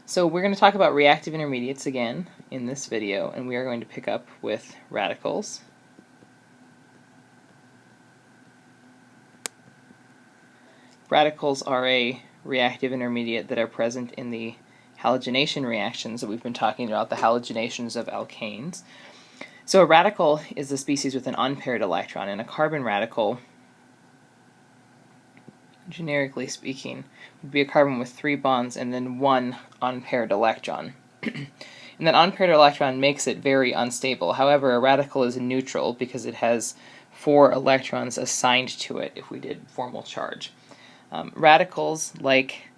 So we're going to talk about reactive intermediates again in this video, and we are going to pick up with radicals. Radicals are a reactive intermediate that are present in the halogenation reactions that we've been talking about, the halogenations of alkanes. So a radical is a species with an unpaired electron, and a carbon radical, generically speaking, would be a carbon with 3 bonds and then 1 unpaired electron. And that unpaired electron makes it very unstable. However, a radical is neutral because it has 4 electrons assigned to it if we did formal charge. Radicals, like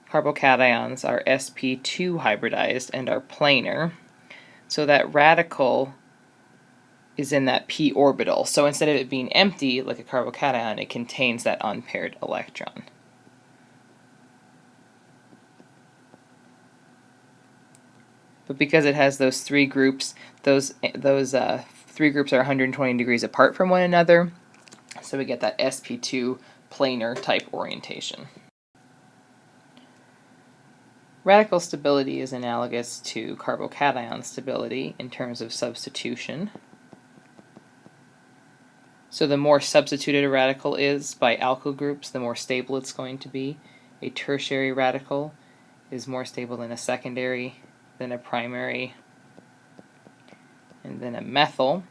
carbocations, are sp2 hybridized and are planar, so that radical is in that p orbital. So instead of it being empty like a carbocation, it contains that unpaired electron. But because it has those 3 groups, those 3 groups are 120 degrees apart from one another, so we get that sp2 planar type orientation. Radical stability is analogous to carbocation stability in terms of substitution. So the more substituted a radical is by alkyl groups, the more stable it's going to be. A tertiary radical is more stable than a secondary, then a primary, and then a methyl.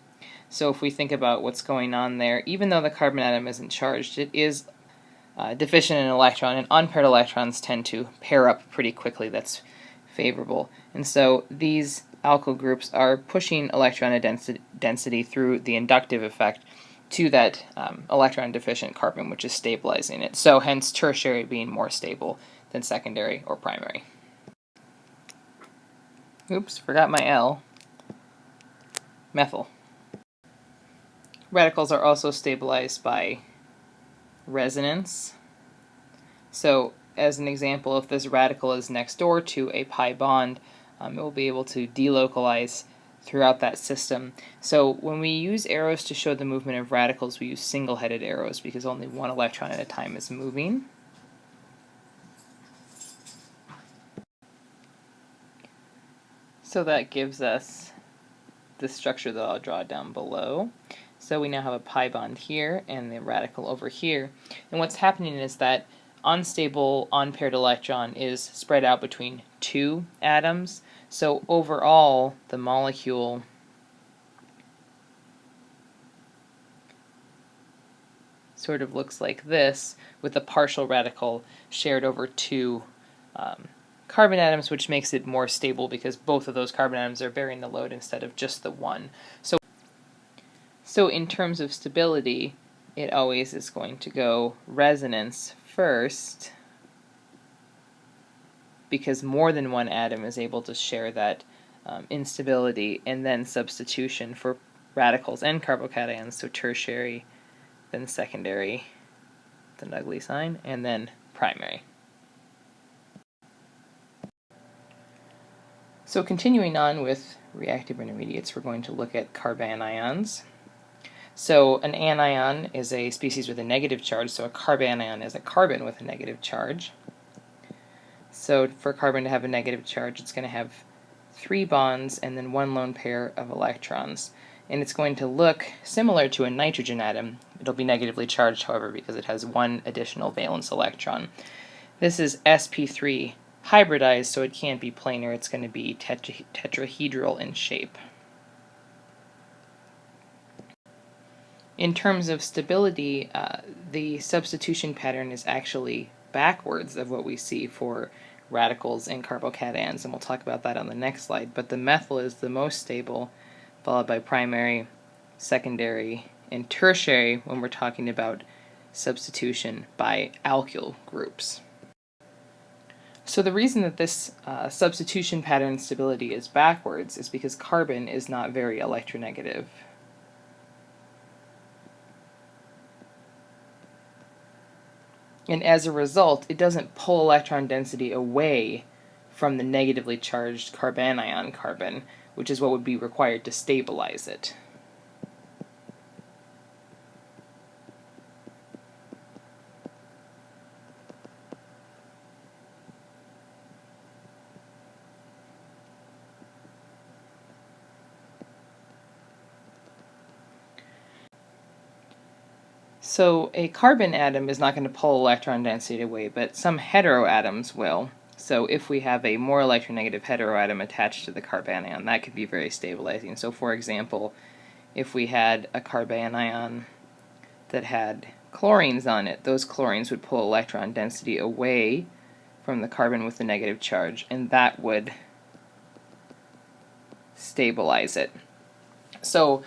So if we think about what's going on there, even though the carbon atom isn't charged, it is deficient in an electron, and unpaired electrons tend to pair up pretty quickly. That's favorable. And so these alkyl groups are pushing electron density through the inductive effect to that electron deficient carbon, which is stabilizing it. So hence tertiary being more stable than secondary or primary. Oops, forgot my L. Methyl. Radicals are also stabilized by resonance. So as an example, if this radical is next door to a pi bond, it will be able to delocalize throughout that system. So when we use arrows to show the movement of radicals, we use single-headed arrows because only one electron at a time is moving. So that gives us the structure that I'll draw down below. So we now have a pi bond here and the radical over here. And what's happening is that unstable unpaired electron is spread out between 2 atoms. So overall, the molecule sort of looks like this, with a partial radical shared over 2 carbon atoms, which makes it more stable because both of those carbon atoms are bearing the load instead of just the one. So in terms of stability, it always is going to go resonance first, because more than one atom is able to share that instability, and then substitution for radicals and carbocations, so tertiary, then secondary, the ugly sign, and then primary. So continuing on with reactive intermediates, we're going to look at carbanions. So an anion is a species with a negative charge, so a carbanion is a carbon with a negative charge. So for carbon to have a negative charge, it's going to have 3 bonds and then 1 lone pair of electrons. And it's going to look similar to a nitrogen atom. It'll be negatively charged, however, because it has 1 additional valence electron. This is sp3 hybridized, so it can't be planar. It's going to be tetrahedral in shape. In terms of stability, the substitution pattern is actually backwards of what we see for radicals and carbocations, and we'll talk about that on the next slide. But the methyl is the most stable, followed by primary, secondary, and tertiary when we're talking about substitution by alkyl groups. So the reason that this substitution pattern stability is backwards is because carbon is not very electronegative. And as a result, it doesn't pull electron density away from the negatively charged carbanion carbon, which is what would be required to stabilize it. So a carbon atom is not going to pull electron density away, but some heteroatoms will. So if we have a more electronegative heteroatom attached to the carbanion, that could be very stabilizing. So for example, if we had a carbanion that had chlorines on it, those chlorines would pull electron density away from the carbon with the negative charge, and that would stabilize it. So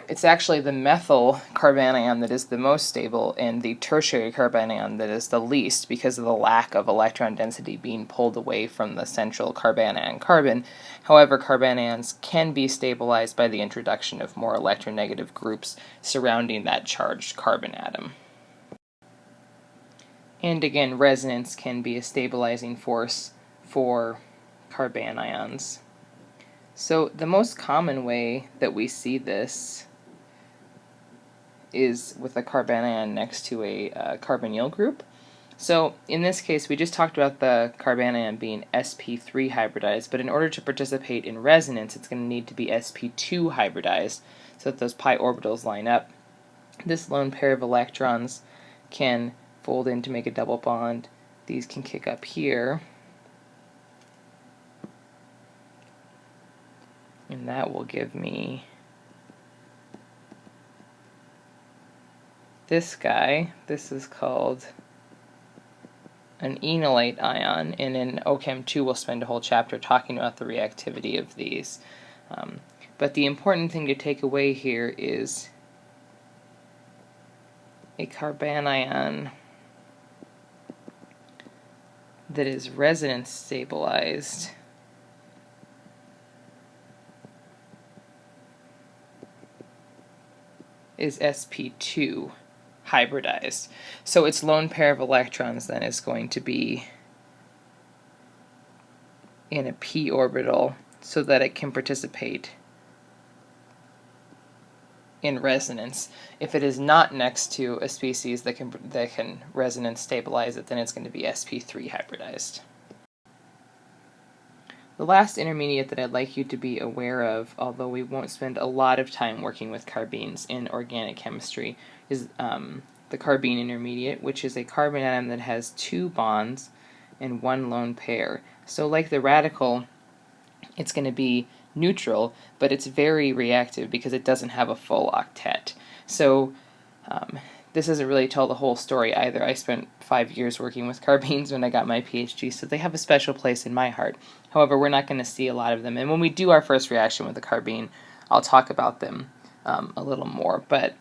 it's actually the methyl carbanion that is the most stable and the tertiary carbanion that is the least because of the lack of electron density being pulled away from the central carbanion carbon. However, carbanions can be stabilized by the introduction of more electronegative groups surrounding that charged carbon atom. And again, resonance can be a stabilizing force for carbanions. So the most common way that we see this is with a carbanion next to a carbonyl group. So in this case, we just talked about the carbanion being sp3 hybridized, but in order to participate in resonance, it's going to need to be sp2 hybridized so that those pi orbitals line up. This lone pair of electrons can fold in to make a double bond. These can kick up here, and that will give me this guy. This is called an enolate ion, and in OChem 2 we'll spend a whole chapter talking about the reactivity of these. But the important thing to take away here is a carbanion that is resonance stabilized is sp2 hybridized. So its lone pair of electrons then is going to be in a p orbital so that it can participate in resonance. If it is not next to a species that can resonance stabilize it, then it's going to be sp3 hybridized. The last intermediate that I'd like you to be aware of, although we won't spend a lot of time working with carbenes in organic chemistry, is the carbene intermediate, which is a carbon atom that has 2 bonds and 1 lone pair. So like the radical, it's going to be neutral, but it's very reactive because it doesn't have a full octet. So this doesn't really tell the whole story either. I spent 5 years working with carbenes when I got my PhD, so they have a special place in my heart. However, we're not going to see a lot of them, and when we do our first reaction with a carbene, I'll talk about them a little more. But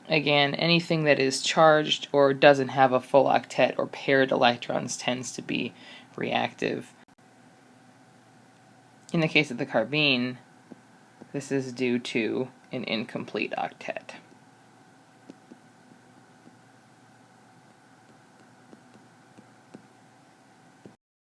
again, anything that is charged or doesn't have a full octet or paired electrons tends to be reactive. In the case of the carbene, this is due to an incomplete octet.